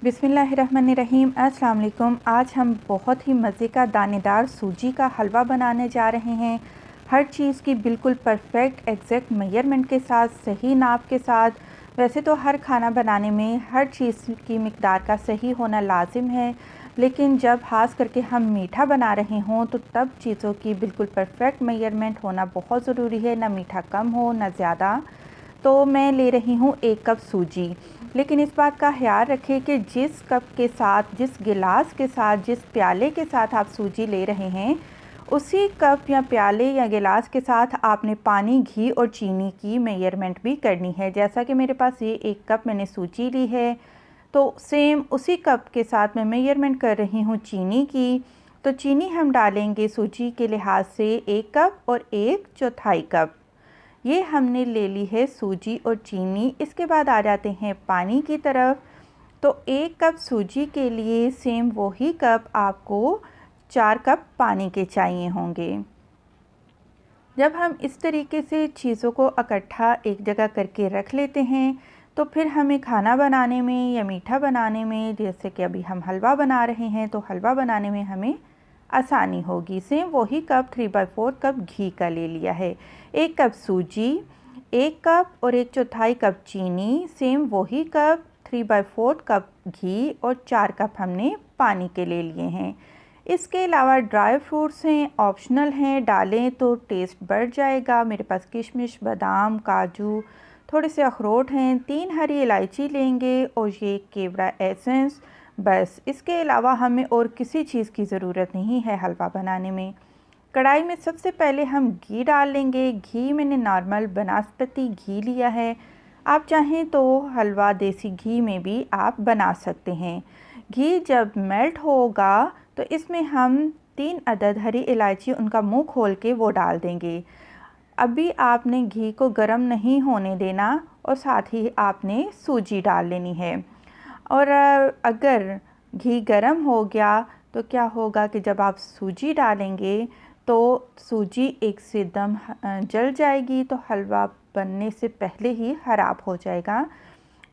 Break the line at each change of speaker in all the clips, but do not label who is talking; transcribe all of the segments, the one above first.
बिस्मिल्लाहिर्रहमानिर्रहीम। अस्सलाम वालेकुम। आज हम बहुत ही मज़े का दानेदार सूजी का हलवा बनाने जा रहे हैं। हर चीज़ की बिल्कुल परफेक्ट एग्जैक्ट मेजरमेंट के साथ, सही नाप के साथ। वैसे तो हर खाना बनाने में हर चीज़ की मिक़दार का सही होना लाजिम है, लेकिन जब ख़ास करके हम मीठा बना रहे हों तो तब चीज़ों की बिल्कुल परफेक्ट मेजरमेंट होना बहुत ज़रूरी है। ना मीठा कम हो ना ज़्यादा। तो मैं ले रही हूँ 1 कप सूजी, लेकिन इस बात का ख़्याल रखें कि जिस कप के साथ, जिस गिलास के साथ, जिस प्याले के साथ आप सूजी ले रहे हैं, उसी कप या प्याले या गिलास के साथ आपने पानी, घी और चीनी की मेजरमेंट भी करनी है। जैसा कि मेरे पास ये 1 कप मैंने सूजी ली है, तो सेम उसी कप के साथ मैं मेजरमेंट कर रही हूँ चीनी की। तो चीनी हम डालेंगे सूजी के लिहाज से 1 कप और 1/4 कप। ये हमने ले ली है सूजी और चीनी। इसके बाद आ जाते हैं पानी की तरफ। तो 1 कप सूजी के लिए सेम वही कप आपको 4 कप पानी के चाहिए होंगे। जब हम इस तरीके से चीज़ों को इकट्ठा एक जगह करके रख लेते हैं, तो फिर हमें खाना बनाने में या मीठा बनाने में, जैसे कि अभी हम हलवा बना रहे हैं, तो हलवा बनाने में हमें आसानी होगी। सेम वही कप 3/4 कप घी का ले लिया है। 1 कप सूजी, 1 कप और 1/4 कप चीनी, सेम वही कप 3/4 कप घी और 4 कप हमने पानी के ले लिए हैं। इसके अलावा ड्राई फ्रूट्स हैं, ऑप्शनल हैं, डालें तो टेस्ट बढ़ जाएगा। मेरे पास किशमिश, बादाम, काजू, थोड़े से अखरोट हैं, 3 हरी इलायची लेंगे और ये केवड़ा एसेंस, बस। इसके अलावा हमें और किसी चीज़ की ज़रूरत नहीं है हलवा बनाने में। कढ़ाई में सबसे पहले हम घी डाल लेंगे। घी मैंने नॉर्मल बनास्पति घी लिया है। आप चाहें तो हलवा देसी घी में भी आप बना सकते हैं। घी जब मेल्ट होगा तो इसमें हम 3 अदद हरी इलायची, उनका मुंह खोल के वो डाल देंगे। अभी आपने घी को गर्म नहीं होने देना और साथ ही आपने सूजी डाल लेनी है। और अगर घी गर्म हो गया तो क्या होगा कि जब आप सूजी डालेंगे तो सूजी एक से दम जल जाएगी, तो हलवा बनने से पहले ही ख़राब हो जाएगा।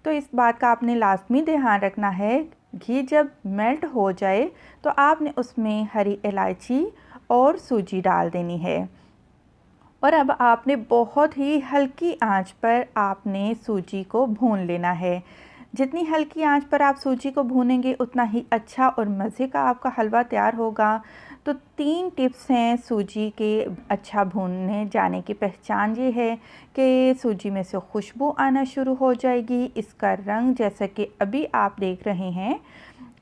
तो इस बात का आपने लाज़मी ध्यान रखना है। घी जब मेल्ट हो जाए तो आपने उसमें हरी इलायची और सूजी डाल देनी है। और अब आपने बहुत ही हल्की आंच पर आपने सूजी को भून लेना है। जितनी हल्की आंच पर आप सूजी को भूनेंगे उतना ही अच्छा और मज़े का आपका हलवा तैयार होगा। तो 3 टिप्स हैं सूजी के अच्छा भूनने जाने की पहचान। ये है कि सूजी में से खुशबू आना शुरू हो जाएगी। इसका रंग, जैसा कि अभी आप देख रहे हैं,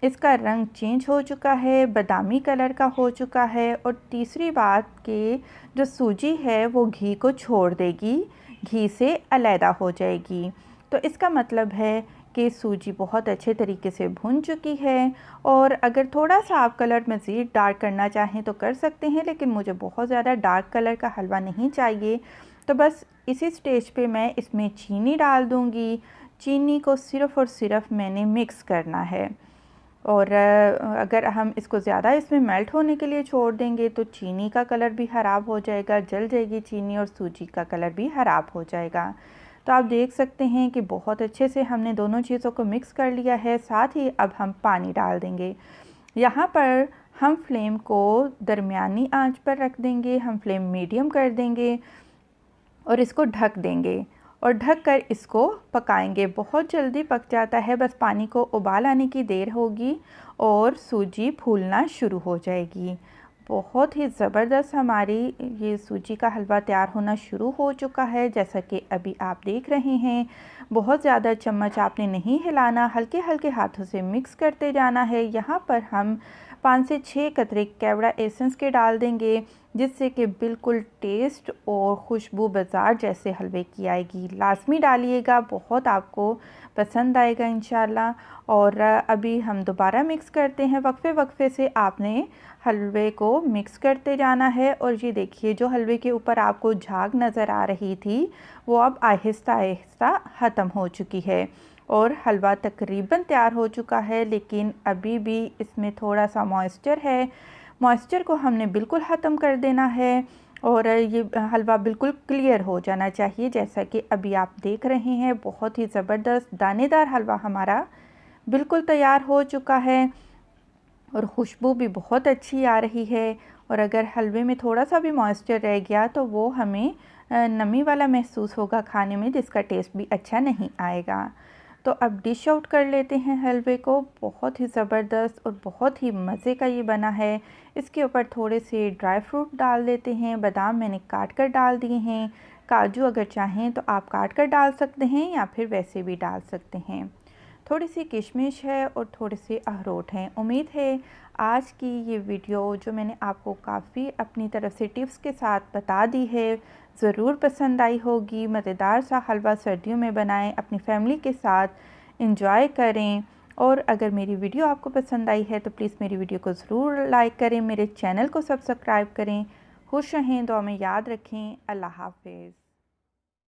इसका रंग चेंज हो चुका है, बादामी कलर का हो चुका है। और तीसरी बात कि जो सूजी है वो घी को छोड़ देगी, घी से अलहदा हो जाएगी। तो इसका मतलब है कि सूजी बहुत अच्छे तरीके से भुन चुकी है। और अगर थोड़ा सा आप कलर मज़ीद डार्क करना चाहें तो कर सकते हैं, लेकिन मुझे बहुत ज़्यादा डार्क कलर का हलवा नहीं चाहिए। तो बस इसी स्टेज पे मैं इसमें चीनी डाल दूँगी। चीनी को सिर्फ़ और सिर्फ मैंने मिक्स करना है। और अगर हम इसको ज़्यादा इसमें मेल्ट होने के लिए छोड़ देंगे तो चीनी का कलर भी ख़राब हो जाएगा, जल जाएगी चीनी, और सूजी का कलर भी ख़राब हो जाएगा। तो आप देख सकते हैं कि बहुत अच्छे से हमने दोनों चीज़ों को मिक्स कर लिया है। साथ ही अब हम पानी डाल देंगे। यहाँ पर हम फ्लेम को दरमियानी आंच पर रख देंगे, हम फ्लेम मीडियम कर देंगे और इसको ढक देंगे और ढक कर इसको पकाएंगे। बहुत जल्दी पक जाता है, बस पानी को उबाल आने की देर होगी और सूजी फूलना शुरू हो जाएगी। बहुत ही ज़बरदस्त हमारी ये सूजी का हलवा तैयार होना शुरू हो चुका है, जैसा कि अभी आप देख रहे हैं। बहुत ज़्यादा चम्मच आपने नहीं हिलाना, हल्के हल्के हाथों से मिक्स करते जाना है। यहाँ पर हम 5 से 6 कतरे केवड़ा एसेंस के डाल देंगे, जिससे कि बिल्कुल टेस्ट और खुशबू बाज़ार जैसे हलवे की आएगी। लाज़मी डालिएगा, बहुत आपको पसंद आएगा इंशाल्लाह। और अभी हम दोबारा मिक्स करते हैं। वक्फे वक्फे से आपने हलवे को मिक्स करते जाना है। और ये देखिए, जो हलवे के ऊपर आपको झाग नज़र आ रही थी वो अब आहिस्ता आहिस्ता ख़त्म हो चुकी है और हलवा तकरीबन तैयार हो चुका है, लेकिन अभी भी इसमें थोड़ा सा मॉइस्चर है। मॉइस्चर को हमने बिल्कुल ख़त्म कर देना है और ये हलवा बिल्कुल क्लियर हो जाना चाहिए, जैसा कि अभी आप देख रहे हैं। बहुत ही ज़बरदस्त दानेदार हलवा हमारा बिल्कुल तैयार हो चुका है और खुशबू भी बहुत अच्छी आ रही है। और अगर हलवे में थोड़ा सा भी मॉइस्चर रह गया तो वो हमें नमी वाला महसूस होगा खाने में, जिसका टेस्ट भी अच्छा नहीं आएगा। तो अब डिश आउट कर लेते हैं हलवे को। बहुत ही ज़बरदस्त और बहुत ही मज़े का ये बना है। इसके ऊपर थोड़े से ड्राई फ्रूट डाल देते हैं। बादाम मैंने काट कर डाल दिए हैं। काजू अगर चाहें तो आप काट कर डाल सकते हैं या फिर वैसे भी डाल सकते हैं। थोड़ी सी किशमिश है और थोड़े से अखरोट हैं। उम्मीद है आज की ये वीडियो जो मैंने आपको काफ़ी अपनी तरफ से टिप्स के साथ बता दी है, ज़रूर पसंद आई होगी। मज़ेदार सा हलवा सर्दियों में बनाएं, अपनी फैमिली के साथ इंजॉय करें। और अगर मेरी वीडियो आपको पसंद आई है तो प्लीज़ मेरी वीडियो को ज़रूर लाइक करें, मेरे चैनल को सब्सक्राइब करें। खुश रहें, दुआ में याद रखें। अल्लाह हाफ़िज़।